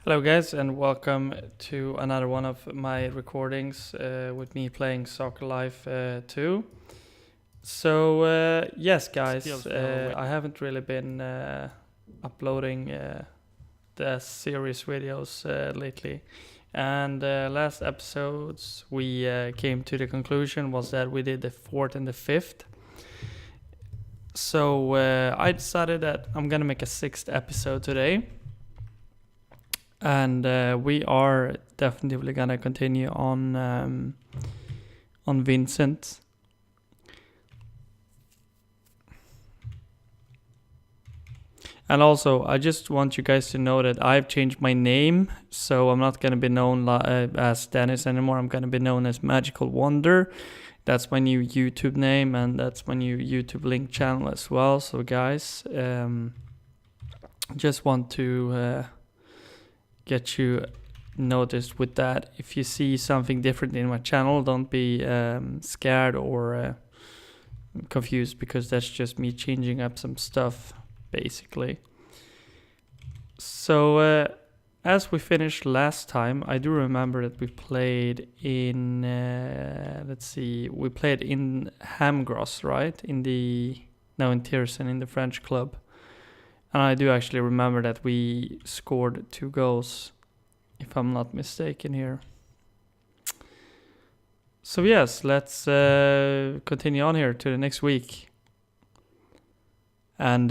Hello, guys, and welcome to another one of my recordings with me playing Soccer Life 2. Yes, guys, I haven't really been uploading the series videos lately. And last episodes, we came to the conclusion was that we did the fourth and the fifth. So I decided that I'm gonna make a sixth episode today. And we are definitely gonna continue on Vincent. And also, I just want you guys to know that I've changed my name, so I'm not gonna be known as Dennis anymore. I'm gonna be known as Magical Wonder. That's my new YouTube name, and that's my new YouTube link channel as well. So, guys, just want to get you noticed with that. If you see something different in my channel, don't be scared or confused, because that's just me changing up some stuff basically. So as we finished last time, I do remember that we played in we played in Hamgros, right? In Tiersen, in the French club. And I do actually remember that we scored 2 goals, if I'm not mistaken here. So yes, let's continue on here to the next week. And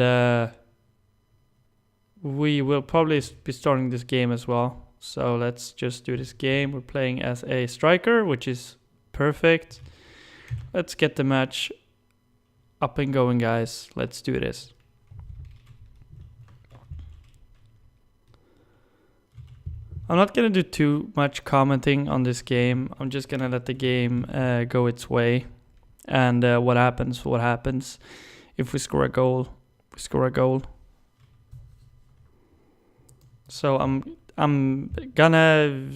we will probably be starting this game as well. So let's just do this game. We're playing as a striker, which is perfect. Let's get the match up and going, guys. Let's do this. I'm not gonna do too much commenting on this game. I'm just gonna let the game go its way, and what happens. If we score a goal, we score a goal. So I'm gonna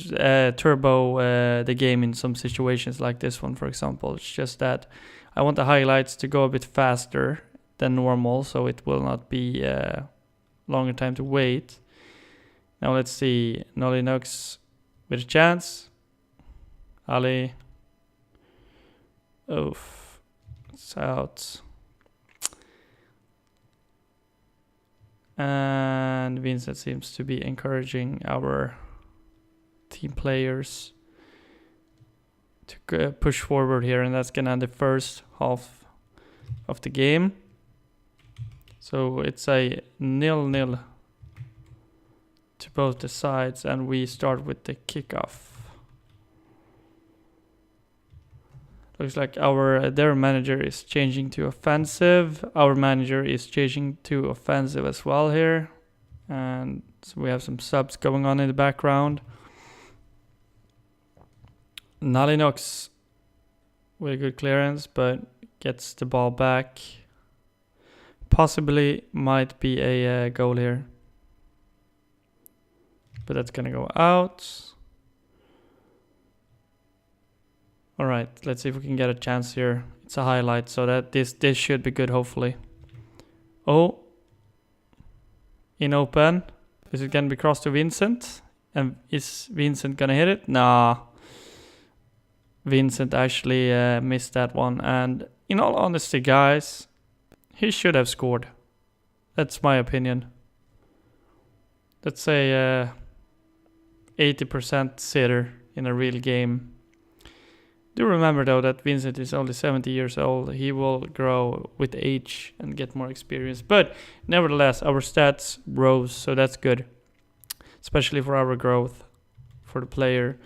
turbo the game in some situations like this one, for example. It's just that I want the highlights to go a bit faster than normal, so it will not be longer time to wait. Now let's see, Nolly Nux with a chance. Ali. Oof. It's out. And Vincent seems to be encouraging our team players to push forward here, and that's gonna end the first half of the game. So it's a 0-0 to both the sides, and we start with the kickoff. Looks like their manager is changing to offensive. Our manager is changing to offensive as well here. And so we have some subs going on in the background. Nalinox with a good clearance, but gets the ball back. Possibly might be a goal here. But that's gonna go out. All right, let's see if we can get a chance here. It's a highlight, so that this should be good, hopefully. Oh, in open. Is it gonna be crossed to Vincent? And is Vincent gonna hit it? Nah. Vincent actually missed that one. And in all honesty, guys, he should have scored. That's my opinion. Let's say 80% sitter in a real game. Do remember though that Vincent is only 70 years old. He will grow with age and get more experience. But nevertheless, our stats rose, so that's good. Especially for our growth, for the player.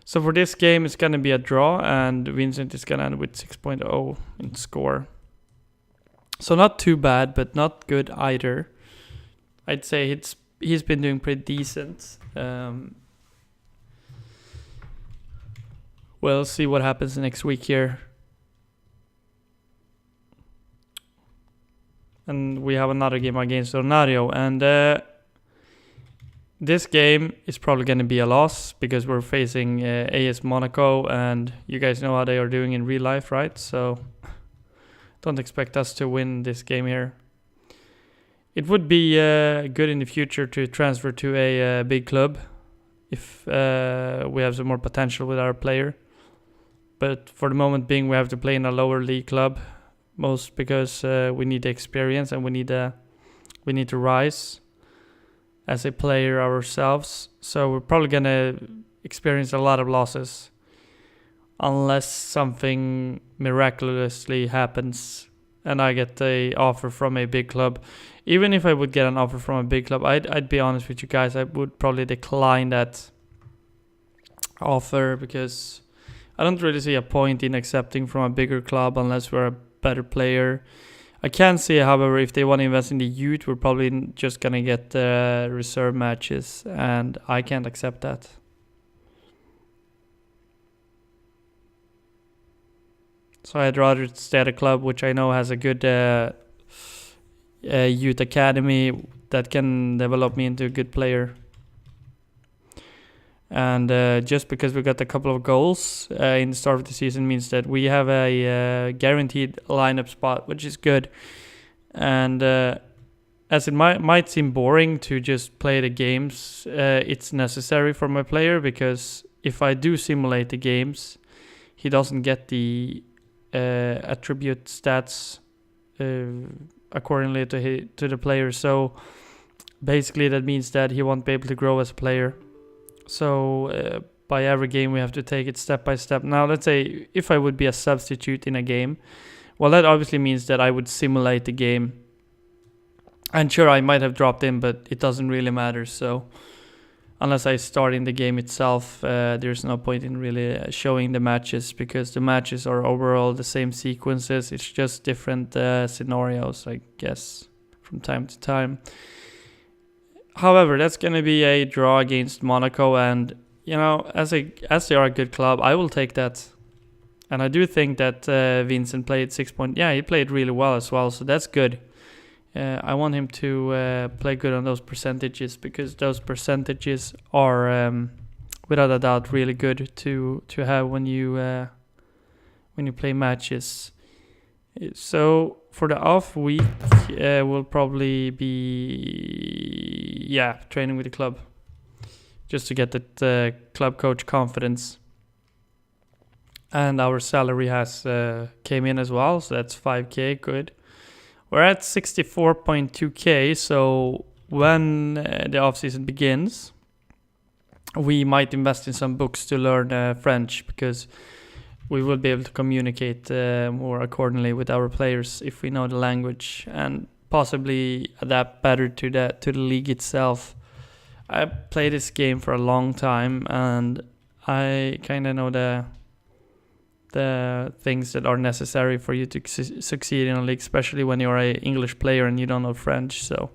So for this game, it's going to be a draw, and Vincent is going to end with 6.0 in score. So not too bad, but not good either. I'd say he's been doing pretty decent. We'll see what happens next week here. And we have another game against Ronario. And this game is probably going to be a loss, because we're facing AS Monaco. And you guys know how they are doing in real life, right? So don't expect us to win this game here. It would be good in the future to transfer to a big club if we have some more potential with our player. But for the moment being, we have to play in a lower league club, most because we need the experience and we need to rise as a player ourselves. So we're probably gonna experience a lot of losses unless something miraculously happens and I get a offer from a big club. Even if I would get an offer from a big club, I'd be honest with you guys, I would probably decline that offer because I don't really see a point in accepting from a bigger club unless we're a better player. I can see, however, if they want to invest in the youth, we're probably just going to get reserve matches, and I can't accept that. So I'd rather stay at a club which I know has a good youth academy that can develop me into a good player. And just because we got a couple of goals in the start of the season means that we have a guaranteed lineup spot, which is good. And as it might seem boring to just play the games, it's necessary for my player, because if I do simulate the games, he doesn't get the attribute stats accordingly to the player. So basically that means that he won't be able to grow as a player. So by every game we have to take it step by step. Now let's say if I would be a substitute in a game, well, that obviously means that I would simulate the game. And sure, I might have dropped in, but it doesn't really matter. So unless I start in the game itself, there's no point in really showing the matches, because the matches are overall the same sequences. It's just different scenarios, I guess, from time to time. However, that's going to be a draw against Monaco, and as they are a good club, I will take that. And I do think that Vincent played 6 point. Yeah, he played really well as well, so that's good. I want him to play good on those percentages, because those percentages are, without a doubt, really good to have when you play matches. So for the off week, we'll probably be training with the club, just to get that club coach confidence. And our salary has came in as well, so that's 5k, good. We're at 64.2k, so when the off season begins, we might invest in some books to learn French, because we will be able to communicate more accordingly with our players if we know the language, and possibly adapt better to the league itself. I played this game for a long time, and I kind of know the things that are necessary for you to succeed in a league, especially when you're an English player and you don't know French. So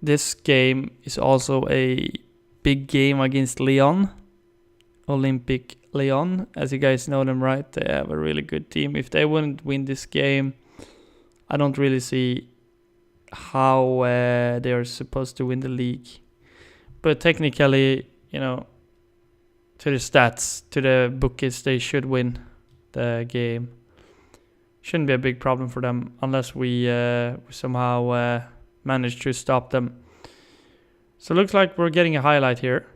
this game is also a big game against Lyon, Olympique Lyon. As you guys know them, right? They have a really good team. If they wouldn't win this game, I don't really see how they are supposed to win the league. But technically, to the stats, to the bookies, they should win the game. Shouldn't be a big problem for them unless we somehow manage to stop them. So it looks like we're getting a highlight here.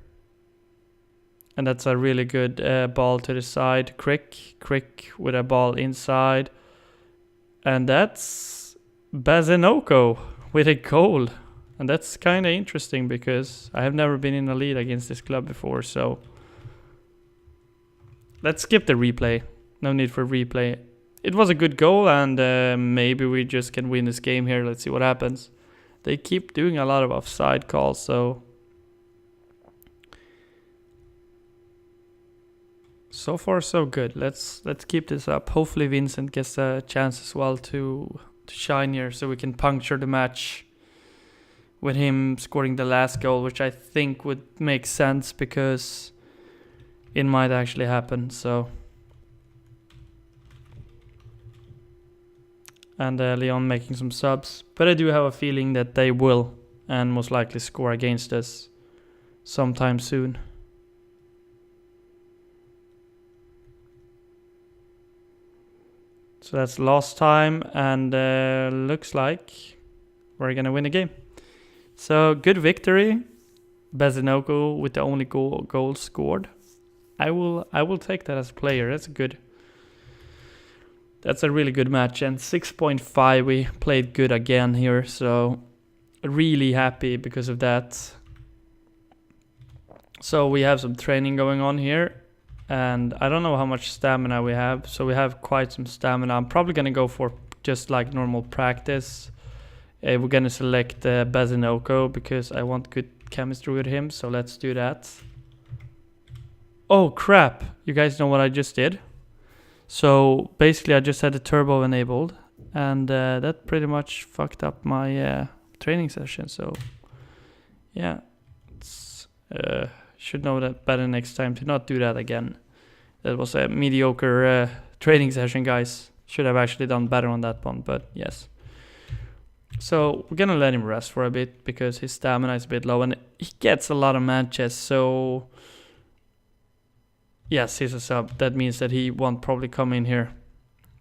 And that's a really good ball to the side. Crick with a ball inside. And that's Bazenoko with a goal. And that's kind of interesting, because I have never been in a lead against this club before. So let's skip the replay. No need for replay. It was a good goal, and maybe we just can win this game here. Let's see what happens. They keep doing a lot of offside calls, so far so good. Let's keep this up. Hopefully Vincent gets a chance as well to shine here, so we can puncture the match with him scoring the last goal, which I think would make sense, because it might actually happen. So, and Lyon making some subs, but I do have a feeling that they will, and most likely score against us sometime soon. So that's last time, and looks like we're gonna win the game. So good victory. Bezinoko with the only goal scored. I will take that as a player. That's a really good match. And 6.5, we played good again here, so really happy because of that. So we have some training going on here, and I don't know how much stamina we have, so we have quite some stamina. I'm probably gonna go for just like normal practice. We're gonna select Bezinoko because I want good chemistry with him, so let's do that. Oh crap, you guys know what I just did? So basically I just had the turbo enabled, and that pretty much fucked up my training session. So yeah, should know that better next time to not do that again. That was a mediocre training session, guys. Should have actually done better on that one, but yes. So we're gonna let him rest for a bit because his stamina is a bit low and he gets a lot of matches, so yes, he's a sub. That means that he won't probably come in here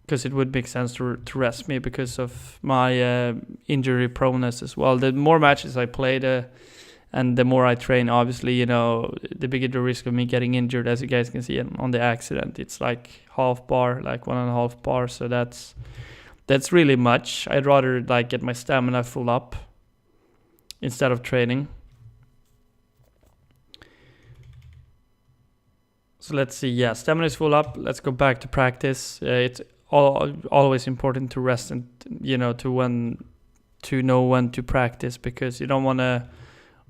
because it would make sense to rest me because of my injury proneness as well. The more matches I play, and the more I train, obviously, you know, the bigger the risk of me getting injured, as you guys can see on the accident. It's like half bar, like 1.5 bar, so that's really much. I'd rather like get my stamina full up instead of training. So let's see. Yeah, stamina is full up. Let's go back to practice. It's always important to rest and, you know, to know when to practice, because you don't want to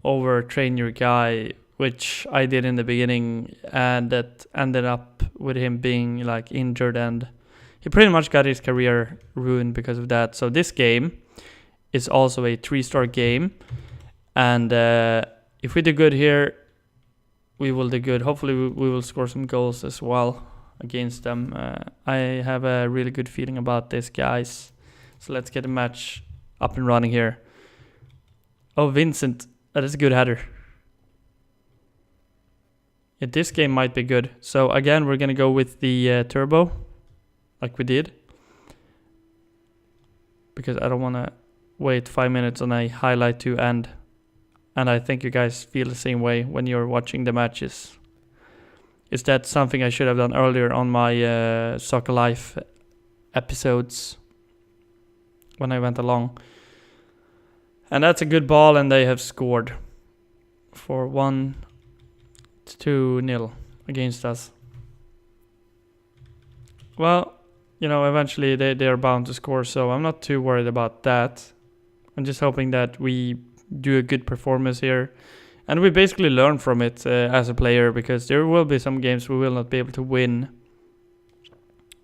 overtrain your guy, which I did in the beginning, and that ended up with him being like injured, and he pretty much got his career ruined because of that. So this game is also a 3-star game, and if we do good here, we will do good. Hopefully we will score some goals as well against them. I have a really good feeling about this, guys. So let's get the match up and running here. Oh, Vincent, that is a good header. Yeah, this game might be good. So again, we're gonna go with the turbo, like we did, because I don't want to wait 5 minutes on a highlight to end. And I think you guys feel the same way when you're watching the matches. Is that something I should have done earlier on my Soccer Life episodes when I went along? And that's a good ball, and they have scored for 1-2-0 against us. Well, you know, eventually they are bound to score, so I'm not too worried about that. I'm just hoping that we do a good performance here, and we basically learn from it as a player, because there will be some games we will not be able to win,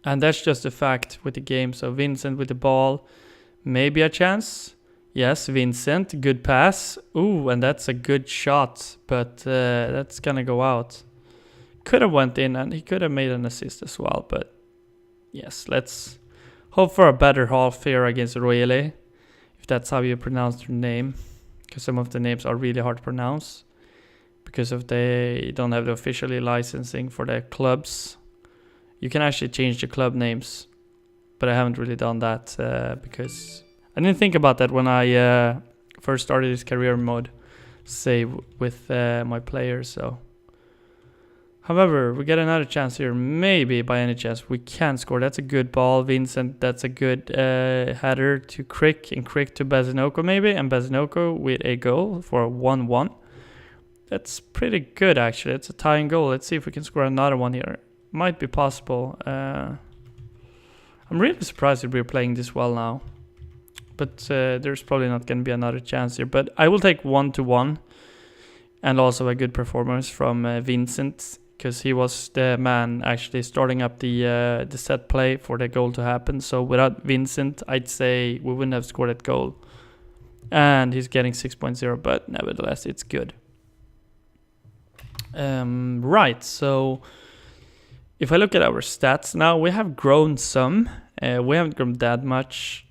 and that's just a fact with the game. So Vincent with the ball, maybe a chance. Yes, Vincent, good pass. Ooh, and that's a good shot, but that's gonna go out. Could have went in, and he could have made an assist as well, but yes, let's hope for a better half here against Roele, if that's how you pronounce their name, because some of the names are really hard to pronounce because of they don't have the officially licensing for their clubs. You can actually change the club names, but I haven't really done that because I didn't think about that when I first started this career mode save with my players. So, however, we get another chance here. Maybe by any chance we can score. That's a good ball, Vincent. That's a good header to Crick, and Crick to Bezinoko maybe, and Bezinoko with a goal for 1-1. That's pretty good, actually. It's a tying goal. Let's see if we can score another one here. Might be possible. I'm really surprised that we're playing this well now, but there's probably not going to be another chance here. But I will take 1-1, and also a good performance from Vincent, because he was the man actually starting up the set play for the goal to happen. So without Vincent, I'd say we wouldn't have scored that goal. And he's getting 6.0, but nevertheless, it's good. Right, so if I look at our stats now, we have grown some. We haven't grown that much.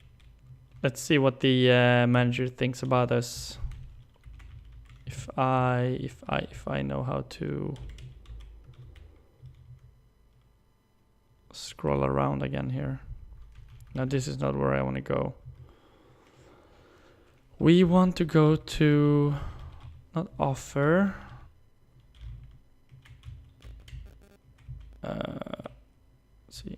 Let's see what the manager thinks about us. If I know how to scroll around again here. Now this is not where I want to go. We want to go to, not offer. Let's see.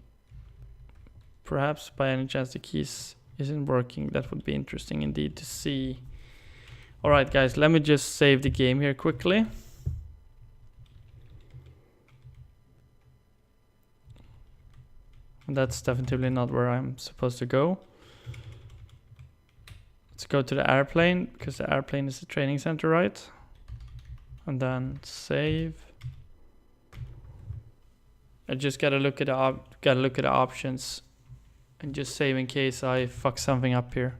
Perhaps by any chance the keys isn't working. That would be interesting indeed to see. Alright guys, let me just save the game here quickly. That's definitely not where I'm supposed to go. Let's go to the airplane, because the airplane is the training center, right? And then save. I just gotta look at the options and just save in case I fuck something up here.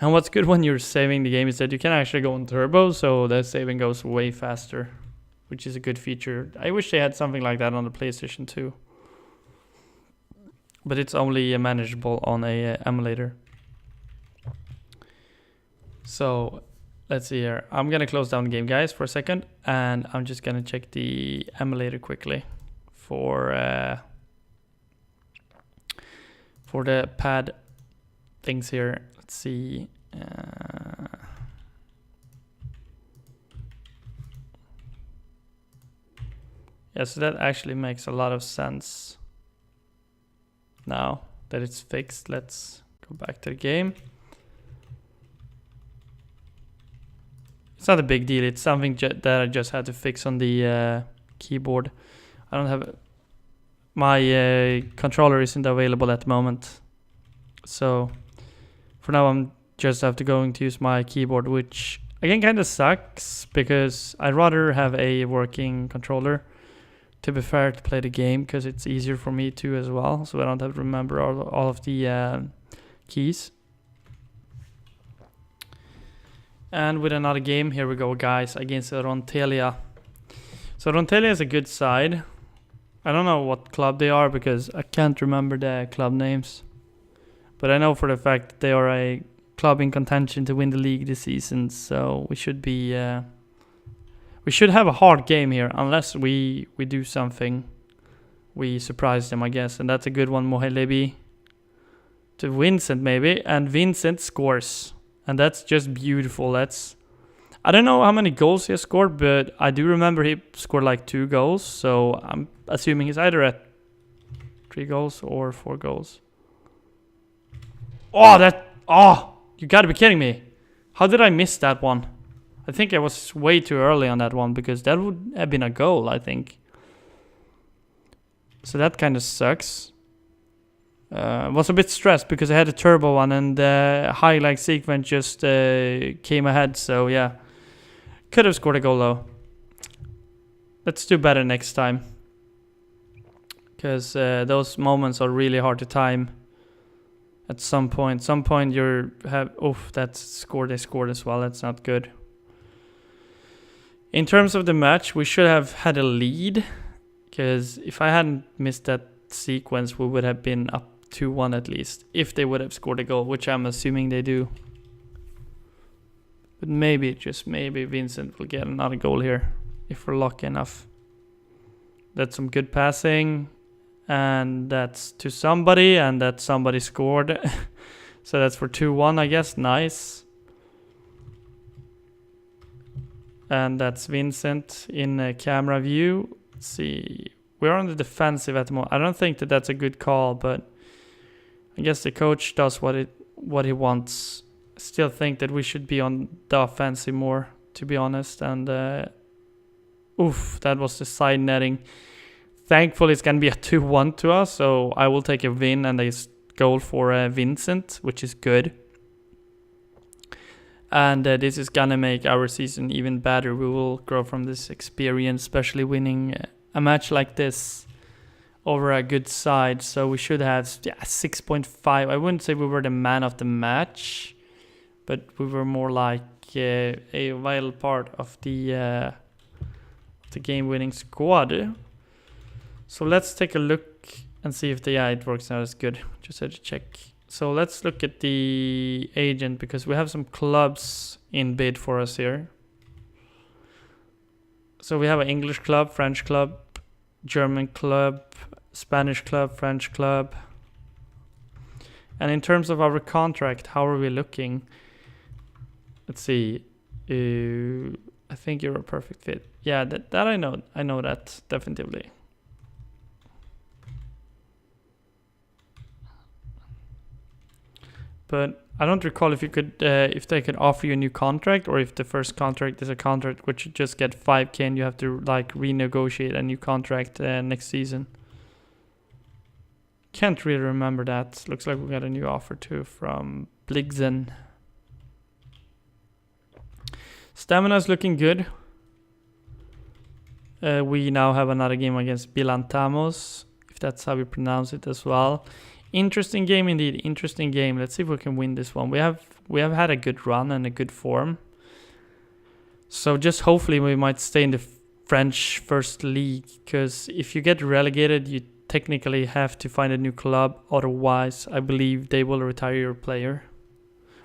And what's good when you're saving the game is that you can actually go on turbo, so the saving goes way faster, which is a good feature. I wish they had something like that on the PlayStation 2. But it's only manageable on a emulator. So let's see here. I'm gonna close down the game, guys, for a second, and I'm just gonna check the emulator quickly for the pad things here. Let's see. Yeah, so that actually makes a lot of sense. Now that it's fixed, let's go back to the game. It's not a big deal. It's something that I just had to fix on the keyboard. I don't have... My controller isn't available at the moment. So for now I'm just have to going to use my keyboard, which again kind of sucks because I'd rather have a working controller, to be fair, to play the game, because it's easier for me too as well, so I don't have to remember all of the keys. And with another game, here we go, guys, against Rontelia. So Rontelia is a good side. I don't know what club they are because I can't remember the club names, but I know for the fact that they are a club in contention to win the league this season, so we should be we should have a hard game here, unless we do something. We surprise them, I guess. And that's a good one, Mohelebi. To Vincent, maybe. And Vincent scores. And that's just beautiful. I don't know how many goals he has scored, but I do remember he scored like 2 goals. So I'm assuming he's either at 3 goals or 4 goals. Oh, you gotta be kidding me. How did I miss that one? I think I was way too early on that one, because that would have been a goal, I think. So that kind of sucks. Was a bit stressed because I had a turbo one and the highlight sequence just came ahead. So yeah, could have scored a goal though. Let's do better next time, because those moments are really hard to time. At some point that's scored. They scored as well. That's not good. In terms of the match, we should have had a lead, because if I hadn't missed that sequence, we would have been up 2-1 at least, if they would have scored a goal, which I'm assuming they do. But maybe, just maybe, Vincent will get another goal here, if we're lucky enough. That's some good passing, and that's to somebody, and that somebody scored. So that's for 2-1, I guess. Nice. And that's Vincent in a camera view. Let's see. We're on the defensive at the moment. I don't think that that's a good call, but I guess the coach does what he wants. I still think that we should be on the offensive more, to be honest. And oof, that was the side netting. Thankfully, it's gonna be a 2-1 to us, so I will take a win and a goal for Vincent, which is good. And this is gonna make our season even better. We will grow from this experience, especially winning a match like this over a good side. So we should have 6.5. I wouldn't say we were the man of the match, but we were more like a vital part of the game-winning squad. So let's take a look and see if it works out as good. Just had to check. So let's look at the agent, because we have some clubs in bid for us here. So we have an English club, French club, German club, Spanish club, French club. And in terms of our contract, how are we looking? Let's see. I think you're a perfect fit. Yeah, that I know. I know that definitively. But I don't recall if you could, if they could offer you a new contract, or if the first contract is a contract which you just get 5K and you have to like renegotiate a new contract next season. Can't really remember that. Looks like we got a new offer too from Bligzen. Stamina's looking good. We now have another game against Bilantamos, if that's how we pronounce it as well. Interesting game indeed. Interesting game. Let's see if we can win this one. We have had a good run and a good form. So just hopefully we might stay in the French First League, because if you get relegated, you technically have to find a new club. Otherwise, I believe they will retire your player,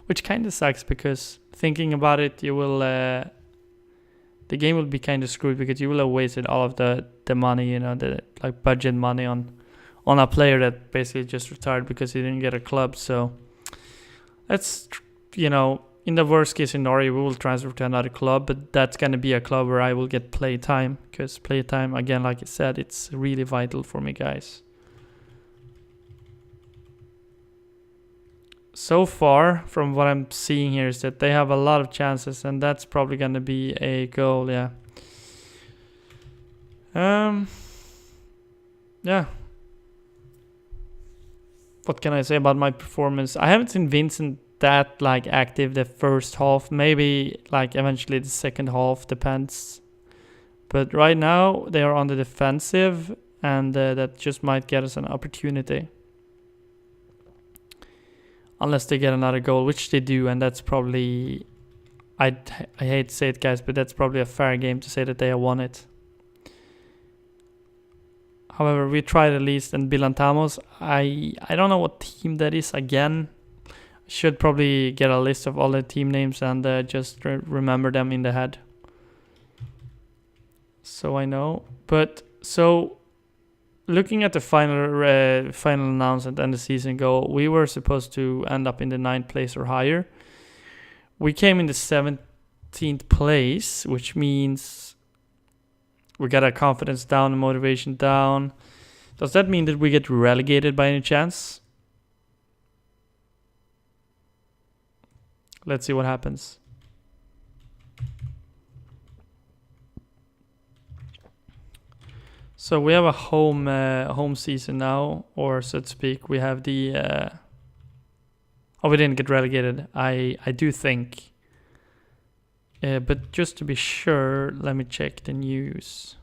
which kind of sucks, because thinking about it, you will the game will be kind of screwed, because you will have wasted all of the money, you know, the like budget money on a player that basically just retired because he didn't get a club. So that's, you know, in the worst case scenario, we will transfer to another club, but that's going to be a club where I will get play time, because play time, again, like I said, it's really vital for me, guys. So far, from what I'm seeing here, is that they have a lot of chances, and that's probably going to be a goal, yeah. Yeah. What can I say about my performance? I haven't seen Vincent that like active the first half. Maybe like eventually the second half, depends. But right now they are on the defensive, and that just might get us an opportunity. Unless they get another goal, which they do, and that's probably... I hate to say it, guys, but that's probably a fair game to say that they have won it. However, we tried at least, and Bilantamos, I don't know what team that is again. I should probably get a list of all the team names and just remember them in the head, so I know. But so, looking at the final announcement and the season goal, we were supposed to end up in the 9th place or higher. We came in the 17th place, which means we got our confidence down and motivation down. Does that mean that we get relegated by any chance? Let's see what happens. So we have a home season now, or so to speak. We have the... oh, we didn't get relegated. I do think... but just to be sure, let me check the news.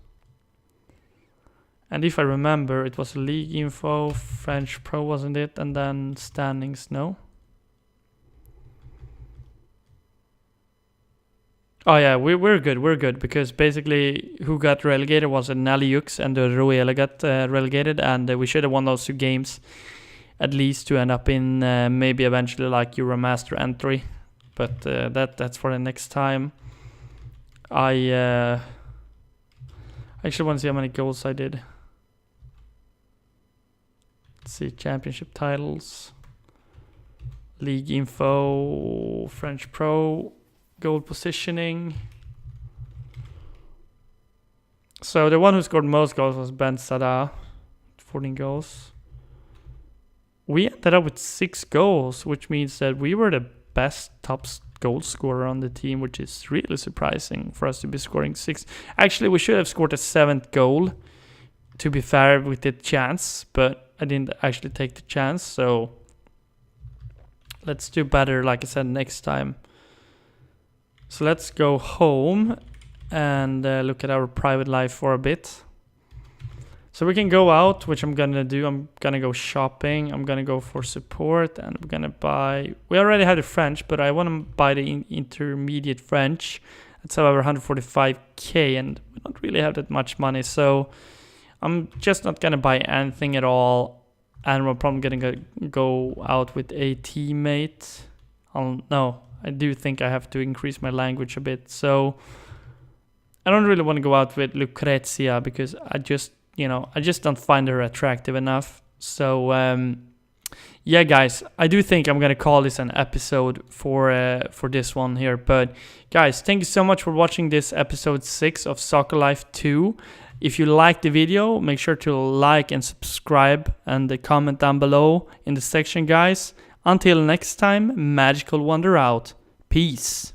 And if I remember, it was league info, French Pro, wasn't it? And then standings, no? Oh yeah, we're good, because basically who got relegated was Naliux, and the Ruela got relegated, and we should have won those 2 games at least to end up in maybe eventually like Euromaster entry. But that's for the next time. I actually want to see how many goals I did. Let's see, championship titles, league info, French Pro, goal positioning. So the one who scored most goals was Ben Sada, 14 goals. We ended up with 6 goals, which means that we were the best top goal scorer on the team, which is really surprising for us to be scoring 6. Actually, we should have scored a 7th goal, to be fair, with the chance, but I didn't actually take the chance, so let's do better, like I said, next time. So let's go home and look at our private life for a bit. So we can go out, which I'm gonna do. I'm gonna go shopping. I'm gonna go for support, and I'm gonna buy... We already have the French, but I want to buy the intermediate French. That's however 145k, and we don't really have that much money, so I'm just not gonna buy anything at all. And we're probably gonna go out with a teammate. No, I do think I have to increase my language a bit. So I don't really want to go out with Lucrezia, because I just don't find her attractive enough. So yeah, guys, I do think I'm gonna call this an episode for this one here. But guys, thank you so much for watching this episode 6 of Soccer Life 2. If you liked the video, make sure to like and subscribe and comment down below in the section, guys. Until next time, Magical Wonder out. Peace.